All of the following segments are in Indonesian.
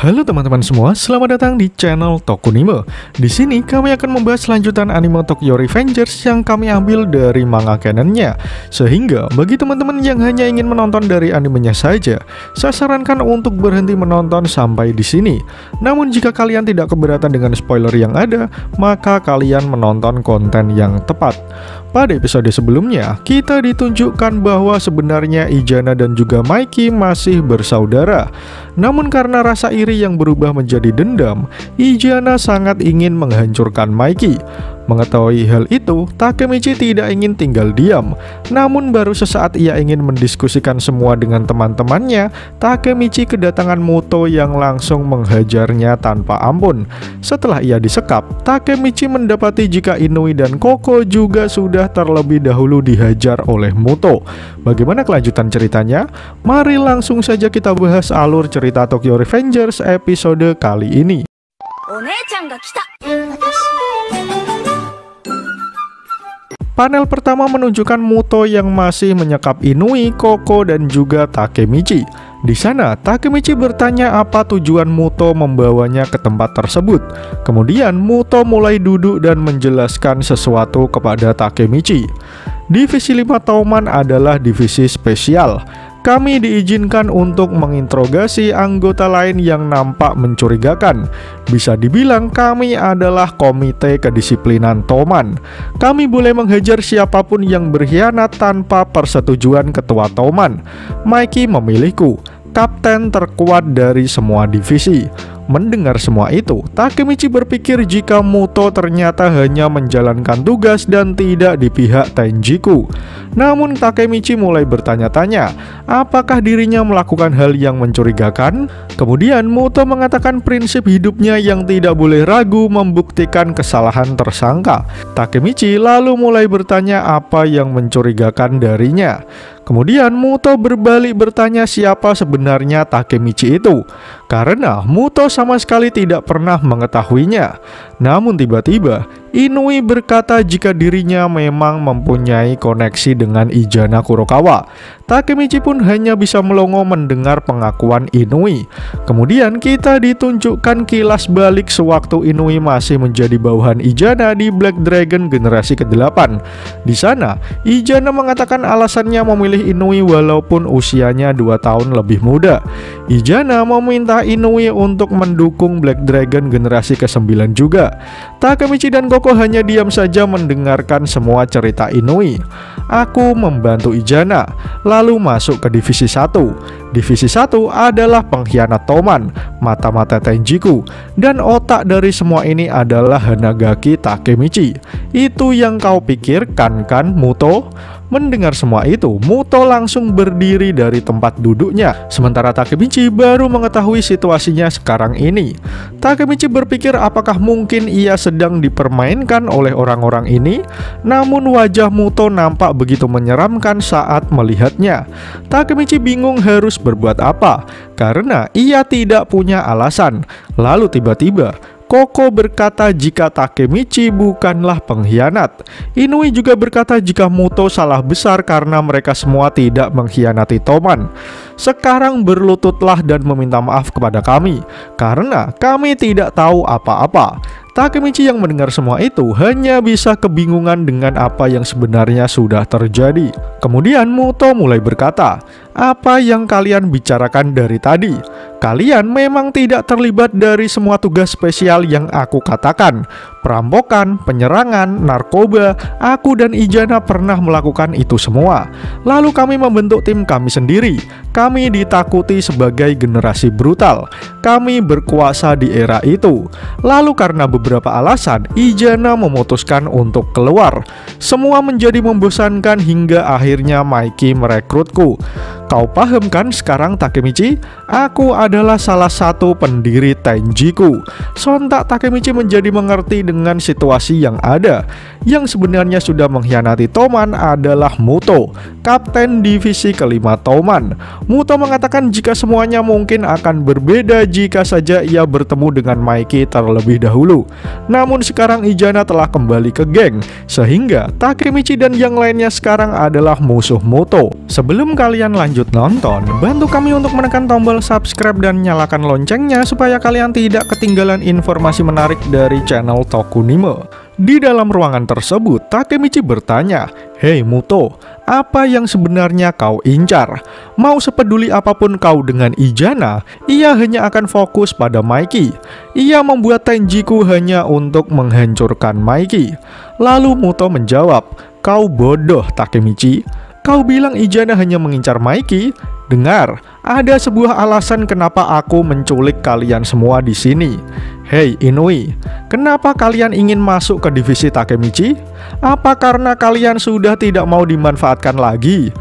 Halo teman-teman semua, selamat datang di channel Tokunime. Di sini kami akan membahas lanjutan anime Tokyo Revengers yang kami ambil dari manga canonnya. Sehingga bagi teman-teman yang hanya ingin menonton dari animenya saja, saya sarankan untuk berhenti menonton sampai di sini. Namun jika kalian tidak keberatan dengan spoiler yang ada, maka kalian menonton konten yang tepat. Pada episode sebelumnya, kita ditunjukkan bahwa sebenarnya Izana dan juga Maiki masih bersaudara. Namun karena rasa iri yang berubah menjadi dendam, Izana sangat ingin menghancurkan Maiki. Mengetahui hal itu, Takemichi tidak ingin tinggal diam. Namun baru sesaat ia ingin mendiskusikan semua dengan teman-temannya, Takemichi kedatangan Muto yang langsung menghajarnya tanpa ampun. Setelah ia disekap, Takemichi mendapati jika Inui dan Koko juga sudah terlebih dahulu dihajar oleh Muto. Bagaimana kelanjutan ceritanya? Mari langsung saja kita bahas alur cerita Tokyo Revengers episode kali ini. Panel pertama menunjukkan Muto yang masih menyekap Inui, Koko, dan juga Takemichi. Di sana, Takemichi bertanya apa tujuan Muto membawanya ke tempat tersebut. Kemudian, Muto mulai duduk dan menjelaskan sesuatu kepada Takemichi. Divisi 5 Touman adalah divisi spesial. Kami diizinkan untuk menginterogasi anggota lain yang nampak mencurigakan. Bisa dibilang kami adalah komite kedisiplinan Touman. Kami boleh menghajar siapapun yang berkhianat tanpa persetujuan ketua Touman. Maiki memilihku, kapten terkuat dari semua divisi. Mendengar semua itu, Takemichi berpikir jika Muto ternyata hanya menjalankan tugas dan tidak di pihak Tenjiku. Namun Takemichi mulai bertanya-tanya, apakah dirinya melakukan hal yang mencurigakan? Kemudian Muto mengatakan prinsip hidupnya yang tidak boleh ragu membuktikan kesalahan tersangka. Takemichi lalu mulai bertanya apa yang mencurigakan darinya. Kemudian Muto berbalik bertanya siapa sebenarnya Takemichi itu, karena Muto sama sekali tidak pernah mengetahuinya. Namun tiba-tiba Inui berkata jika dirinya memang mempunyai koneksi dengan Izana Kurokawa. Takemichi pun hanya bisa melongo mendengar pengakuan Inui. Kemudian kita ditunjukkan kilas balik sewaktu Inui masih menjadi bawahan Izana di Black Dragon generasi ke-8. Di sana, Izana mengatakan alasannya memilih Inui walaupun usianya 2 tahun lebih muda. Izana meminta Inui untuk mendukung Black Dragon generasi ke-9 juga. Takemichi dan Koko hanya diam saja mendengarkan semua cerita Inui. Aku membantu Izana, lalu masuk ke divisi 1. Divisi 1 adalah pengkhianat Touman, mata-mata Tenjiku, dan otak dari semua ini adalah Hanagaki Takemichi. Itu yang kau pikirkan kan, Muto? Mendengar semua itu, Muto langsung berdiri dari tempat duduknya. Sementara Takemichi baru mengetahui situasinya sekarang ini. Takemichi berpikir apakah mungkin ia sedang dipermainkan oleh orang-orang ini. Namun wajah Muto nampak begitu menyeramkan saat melihatnya. Takemichi bingung harus berbuat apa, karena ia tidak punya alasan. Lalu tiba-tiba Koko berkata jika Takemichi bukanlah pengkhianat. Inui juga berkata jika Muto salah besar karena mereka semua tidak mengkhianati Touman. Sekarang berlututlah dan meminta maaf kepada kami, karena kami tidak tahu apa-apa. Takemichi yang mendengar semua itu hanya bisa kebingungan dengan apa yang sebenarnya sudah terjadi. Kemudian Muto mulai berkata, apa yang kalian bicarakan dari tadi? Kalian memang tidak terlibat dari semua tugas spesial yang aku katakan. Perampokan, penyerangan, narkoba, aku dan Izana pernah melakukan itu semua. Lalu kami membentuk tim kami sendiri. Kami ditakuti sebagai generasi brutal. Kami berkuasa di era itu. Lalu karena beberapa alasan, Izana memutuskan untuk keluar. Semua menjadi membosankan hingga akhirnya Maiki merekrutku. Kau paham kan sekarang Takemichi? Aku adalah salah satu pendiri Tenjiku. Sontak Takemichi menjadi mengerti dengan situasi yang ada. Yang sebenarnya sudah mengkhianati Touman adalah Muto, kapten divisi kelima Touman. Muto mengatakan jika semuanya mungkin akan berbeda jika saja ia bertemu dengan Maiki terlebih dahulu. Namun sekarang Izana telah kembali ke geng, sehingga Takemichi dan yang lainnya sekarang adalah musuh Muto. Sebelum kalian lanjut lanjut nonton, bantu kami untuk menekan tombol subscribe dan nyalakan loncengnya supaya kalian tidak ketinggalan informasi menarik dari channel Tokunime. Di dalam ruangan tersebut, Takemichi bertanya, "Hei Muto, apa yang sebenarnya kau incar? Mau sepeduli apapun kau dengan Izana, ia hanya akan fokus pada Maiki. Ia membuat Tenjiku hanya untuk menghancurkan Maiki." Lalu Muto menjawab, "Kau bodoh, Takemichi. Kau bilang Izana hanya mengincar Maiki? Dengar, ada sebuah alasan kenapa aku menculik kalian semua di sini. Hei Inui, kenapa kalian ingin masuk ke divisi Takemichi? Apa karena kalian sudah tidak mau dimanfaatkan lagi?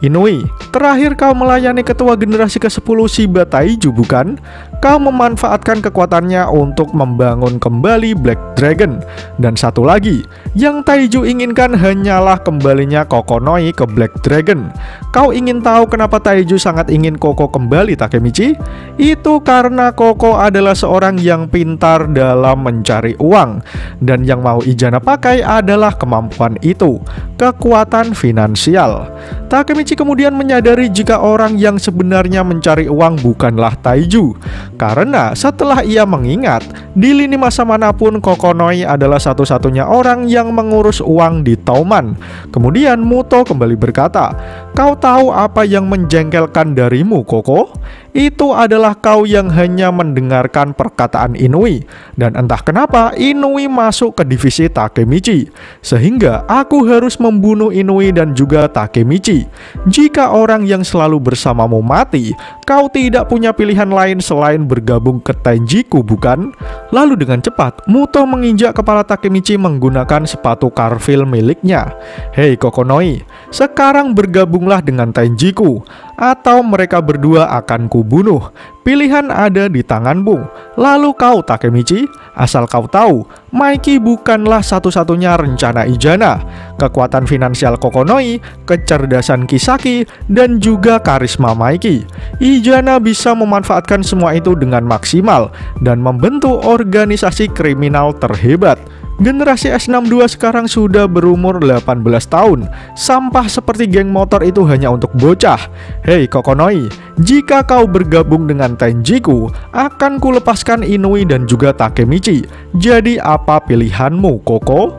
Inui, terakhir kau melayani ketua generasi ke-10 Shiba Taiju bukan? Kau memanfaatkan kekuatannya untuk membangun kembali Black Dragon. Dan satu lagi, yang Taiju inginkan hanyalah kembalinya Kokonoi ke Black Dragon. Kau ingin tahu kenapa Taiju sangat ingin Koko kembali, Takemichi? Itu karena Koko adalah seorang yang pintar dalam mencari uang. Dan yang mau Izana pakai adalah kemampuan itu, kekuatan finansial. Takemichi kemudian menyadari jika orang yang sebenarnya mencari uang bukanlah Taiju. Karena setelah ia mengingat, di lini masa manapun Kokonoi adalah satu-satunya orang yang mengurus uang di Touman. Kemudian Muto kembali berkata, "Kau tahu apa yang menjengkelkan darimu, Koko? Itu adalah kau yang hanya mendengarkan perkataan Inui. Dan entah kenapa Inui masuk ke divisi Takemichi, sehingga aku harus membunuh Inui dan juga Takemichi. Jika orang yang selalu bersamamu mati, kau tidak punya pilihan lain selain bergabung ke Tenjiku, bukan?" Lalu dengan cepat Muto menginjak kepala Takemichi menggunakan sepatu karfil miliknya. "Hei Kokonoi, sekarang bergabunglah dengan Tenjiku, atau mereka berdua akan kubunuh. Pilihan ada di tanganmu. Lalu kau Takemichi, asal kau tahu, Maiki bukanlah satu-satunya rencana Izana. Kekuatan finansial Kokonoi, kecerdasan Kisaki, dan juga karisma Maiki. Izana bisa memanfaatkan semua itu dengan maksimal dan membentuk organisasi kriminal terhebat. Generasi S62 sekarang sudah berumur 18 tahun. Sampah seperti geng motor itu hanya untuk bocah. Hei Kokonoi, jika kau bergabung dengan Tenjiku, akan kulepaskan Inui dan juga Takemichi. Jadi apa pilihanmu, Koko?"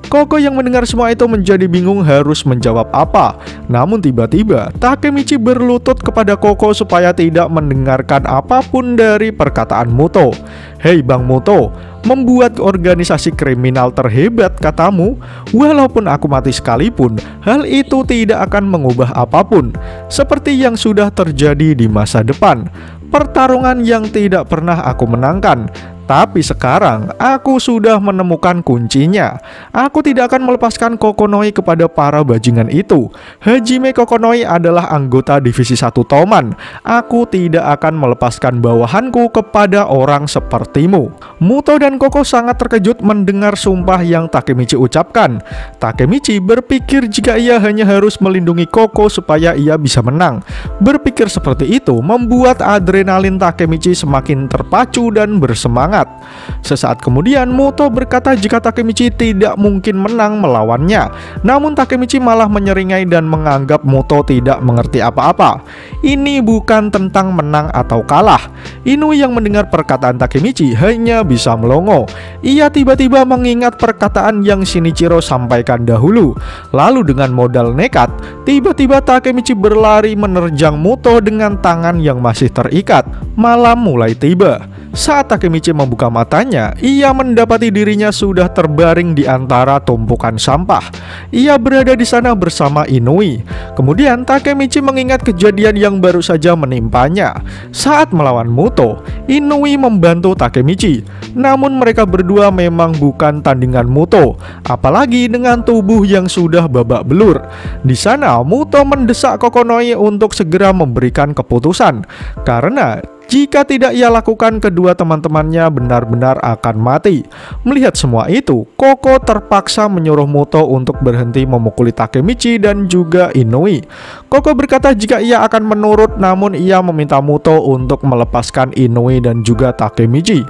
Koko yang mendengar semua itu menjadi bingung harus menjawab apa. Namun tiba-tiba Takemichi berlutut kepada Koko supaya tidak mendengarkan apapun dari perkataan Muto. "Hei Bang Muto, membuat organisasi kriminal terhebat katamu? Walaupun aku mati sekalipun, hal itu tidak akan mengubah apapun. Seperti yang sudah terjadi di masa depan. Pertarungan yang tidak pernah aku menangkan. Tapi sekarang aku sudah menemukan kuncinya. Aku tidak akan melepaskan Kokonoi kepada para bajingan itu. Hajime Kokonoi adalah anggota divisi 1 Touman. Aku tidak akan melepaskan bawahanku kepada orang sepertimu." Muto dan Koko sangat terkejut mendengar sumpah yang Takemichi ucapkan. Takemichi berpikir jika ia hanya harus melindungi Koko supaya ia bisa menang. Berpikir seperti itu membuat adrenalin Takemichi semakin terpacu dan bersemangat. Sesaat kemudian Muto berkata jika Takemichi tidak mungkin menang melawannya. Namun Takemichi malah menyeringai dan menganggap Muto tidak mengerti apa-apa. Ini bukan tentang menang atau kalah. Inui yang mendengar perkataan Takemichi hanya bisa melongo. Ia tiba-tiba mengingat perkataan yang Shinichiro sampaikan dahulu. Lalu dengan modal nekat, tiba-tiba Takemichi berlari menerjang Muto dengan tangan yang masih terikat. Malam mulai tiba. Saat Takemichi membuka matanya, ia mendapati dirinya sudah terbaring di antara tumpukan sampah. Ia berada di sana bersama Inui. Kemudian Takemichi mengingat kejadian yang baru saja menimpanya. Saat melawan Muto, Inui membantu Takemichi. Namun mereka berdua memang bukan tandingan Muto, apalagi dengan tubuh yang sudah babak belur. Di sana Muto mendesak Kokonoi untuk segera memberikan keputusan, karena jika tidak ia lakukan, kedua teman-temannya benar-benar akan mati. Melihat semua itu, Koko terpaksa menyuruh Muto untuk berhenti memukuli Takemichi dan juga Inui. Koko berkata jika ia akan menurut, namun ia meminta Muto untuk melepaskan Inui dan juga Takemichi.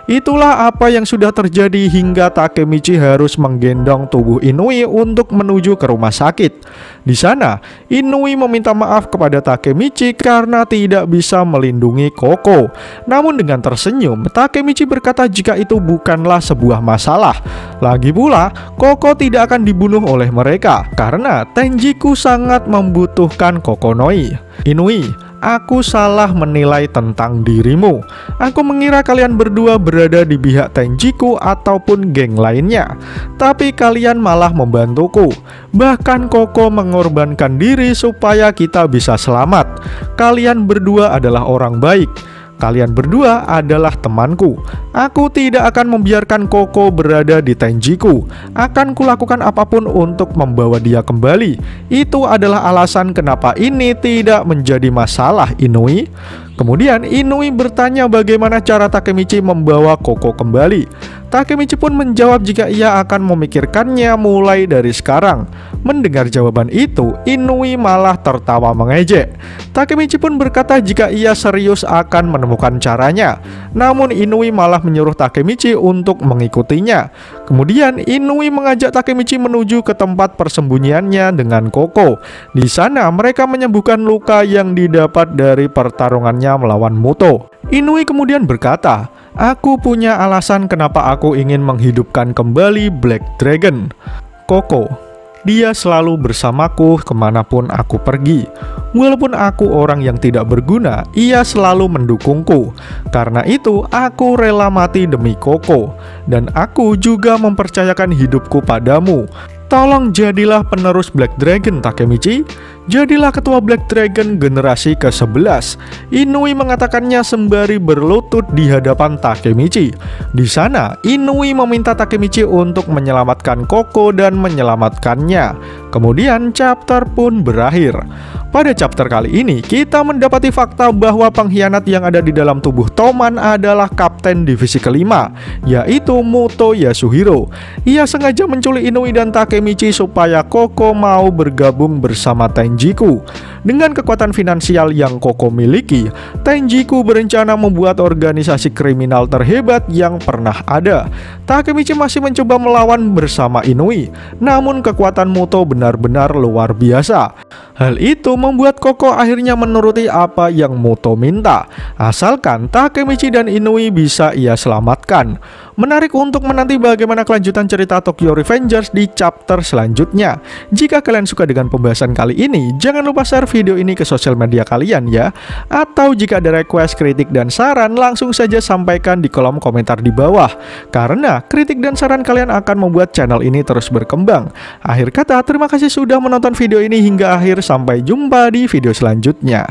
Itulah apa yang sudah terjadi hingga Takemichi harus menggendong tubuh Inui untuk menuju ke rumah sakit. Di sana, Inui meminta maaf kepada Takemichi karena tidak bisa melindungi Koko. Namun dengan tersenyum, Takemichi berkata jika itu bukanlah sebuah masalah. Lagi pula, Koko tidak akan dibunuh oleh mereka karena Tenjiku sangat membutuhkan Kokonoi. Inui, aku salah menilai tentang dirimu. Aku mengira kalian berdua berada di pihak Tenjiku ataupun geng lainnya, tapi kalian malah membantuku. Bahkan Koko mengorbankan diri supaya kita bisa selamat. Kalian berdua adalah orang baik. Kalian berdua adalah temanku. Aku tidak akan membiarkan Koko berada di Tenjiku. Akan kulakukan apapun untuk membawa dia kembali. Itu adalah alasan kenapa ini tidak menjadi masalah, Inui. Kemudian Inui bertanya bagaimana cara Takemichi membawa Koko kembali. Takemichi pun menjawab jika ia akan memikirkannya mulai dari sekarang. Mendengar jawaban itu, Inui malah tertawa mengejek. Takemichi pun berkata jika ia serius akan menemukan caranya. Namun Inui malah menyuruh Takemichi untuk mengikutinya. Kemudian Inui mengajak Takemichi menuju ke tempat persembunyiannya dengan Koko. Di sana mereka menyembuhkan luka yang didapat dari pertarungannya melawan Muto. Inui kemudian berkata, "Aku punya alasan kenapa aku ingin menghidupkan kembali Black Dragon. Koko, dia selalu bersamaku kemanapun aku pergi. Walaupun aku orang yang tidak berguna, ia selalu mendukungku. Karena itu, aku rela mati demi Koko. Dan aku juga mempercayakan hidupku padamu. Tolong jadilah penerus Black Dragon, Takemichi. Jadilah ketua Black Dragon generasi ke-11. Inui mengatakannya sembari berlutut di hadapan Takemichi. Di sana, Inui meminta Takemichi untuk menyelamatkan Koko dan menyelamatkannya. Kemudian chapter pun berakhir. Pada chapter kali ini, kita mendapati fakta bahwa pengkhianat yang ada di dalam tubuh Toman adalah kapten divisi kelima, yaitu Muto Yasuhiro. Ia sengaja menculik Inui dan Takemichi supaya Koko mau bergabung bersama Tenjiku. Dengan kekuatan finansial yang Koko miliki, Tenjiku berencana membuat organisasi kriminal terhebat yang pernah ada. Takemichi masih mencoba melawan bersama Inui, namun kekuatan Muto benar-benar luar biasa. Hal itu membuat Koko akhirnya menuruti apa yang Muto minta, asalkan Takemichi dan Inui bisa ia selamatkan. Menarik untuk menanti bagaimana kelanjutan cerita Tokyo Revengers di chapter selanjutnya. Jika kalian suka dengan pembahasan kali ini, jangan lupa share video ini ke sosial media kalian ya. Atau jika ada request, kritik, dan saran, langsung saja sampaikan di kolom komentar di bawah. Karena kritik dan saran kalian akan membuat channel ini terus berkembang. Akhir kata, terima kasih sudah menonton video ini hingga akhir. Sampai jumpa di video selanjutnya.